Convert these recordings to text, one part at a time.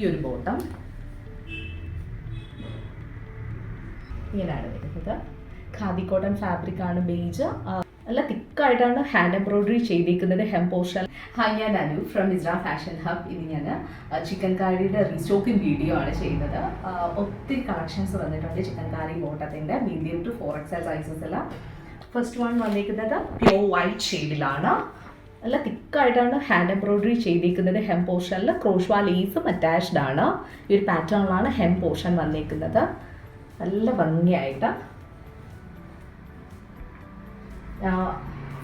ഈ ഒരു ബോട്ടം ഇങ്ങനെയാണ് വരുന്നത്. ഖാദി കോട്ടൺ ഫാബ്രിക് ആണ്. ബേജ് നല്ല തിക്കായിട്ടാണ് ഹാൻഡ് എംബ്രോയിഡറി ചെയ്തിരിക്കുന്നത്. Hem portion. ഹായ്, ഞാൻ Anu from Isra fashion hub. ഇത് ഞാൻ ചിക്കൻ കാരിയുടെ റീസ്റ്റോക്കിംഗ് വീഡിയോ ആണ് ചെയ്യുന്നത്. ഒത്തിരി കളക്ഷൻസ് വന്നിട്ടുണ്ട് ചിക്കൻ കാരി ബോട്ടത്തിൻ്റെ മീഡിയം ടു 4XL സൈസസിൽ. ഫസ്റ്റ് വൺ വന്നിരിക്കുന്നത് പ്യോർ വൈറ്റ് ഷെയ്ഡിലാണ്. നല്ല തിക്കായിട്ടാണ് ഹാൻഡ് എംബ്രോയിഡറി ചെയ്തിരിക്കുന്നത്. ഹെം പോർഷനിൽ ക്രോഷ്വാ ലേസും അറ്റാച്ച്ഡ് ആണ്. ഈ ഒരു പാറ്റേണിലാണ് ഹെം പോർഷൻ വന്നിരിക്കുന്നത്. നല്ല ഭംഗിയായിട്ട്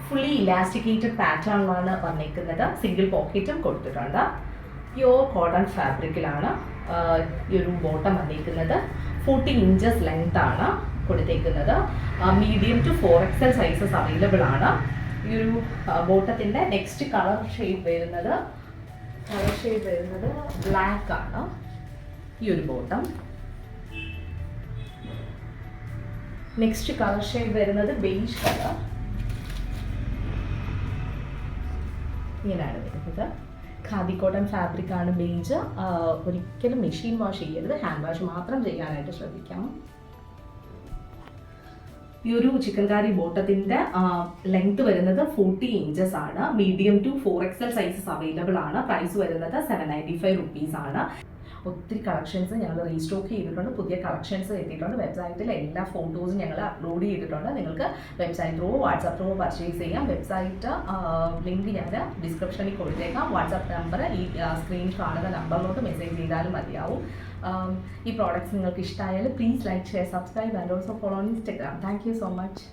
ഫുള്ളി ഇലാസ്റ്റിക്കേറ്റഡ് പാറ്റേണിലാണ് വന്നിരിക്കുന്നത്. സിംഗിൾ പോക്കറ്റും കൊടുത്തിട്ടുണ്ട്. പ്യോർ കോട്ടൺ ഫാബ്രിക്കിലാണ് ഈ ഒരു ബോട്ടം വന്നിരിക്കുന്നത്. 40 ഇഞ്ചസ് ലെങ്ത് ആണ് കൊടുത്തേക്കുന്നത്. Medium to 4XL sizes available ആണ്. ഈ ഒരു ബോട്ടത്തിൻ്റെ നെക്സ്റ്റ് കളർ ഷെയ്ഡ് വരുന്നത് ബ്ലാക്ക് ആണ്. ഈ ഒരു ബോട്ടം നെക്സ്റ്റ് കളർ ഷെയ്ഡ് വരുന്നത് ബേജ് കളർ. ഇങ്ങനെയാണ് വരുന്നത്. ഖാദി കോട്ടൺ ഫാബ്രിക് ആണ്. ബേജ് ഒരിക്കലും മെഷീൻ വാഷ് ചെയ്യരുത്, ഹാൻഡ് വാഷ് മാത്രം ചെയ്യാനായിട്ട് ശ്രദ്ധിക്കാം. ഈ ഒരു ചിക്കൻ കാരി ബോട്ടത്തിൻ്റെ ലെങ്ത് വരുന്നത് 40 ഇഞ്ചസ് ആണ്. Medium to 4XL sizes available ആണ്. പ്രൈസ് വരുന്നത് 795 റുപ്പീസ് ആണ്. ഒത്തിരി കളക്ഷൻസ് ഞങ്ങൾ റീസ്റ്റോക്ക് ചെയ്തിട്ടുണ്ട്. പുതിയ കളക്ഷൻസ് എത്തിയിട്ടുണ്ട്. വെബ്സൈറ്റിൽ എല്ലാ ഫോട്ടോസും ഞങ്ങൾ അപ്ലോഡ് ചെയ്തിട്ടുണ്ട്. നിങ്ങൾക്ക് website through WhatsApp through purchase ചെയ്യാം. വെബ്സൈറ്റ് ലിങ്ക് ഞാൻ ഡിസ്ക്രിപ്ഷനിൽ കൊടുത്തേക്കാം. വാട്സാപ്പ് നമ്പർ ഈ സ്ക്രീൻ കാണുന്ന നമ്പറിലോട്ട് മെസ്സേജ് ചെയ്താലും മതിയാവും. ഈ പ്രോഡക്റ്റ്സ് നിങ്ങൾക്ക് ഇഷ്ടമായാൽ please like, share, subscribe and also follow on Instagram. Thank you so much.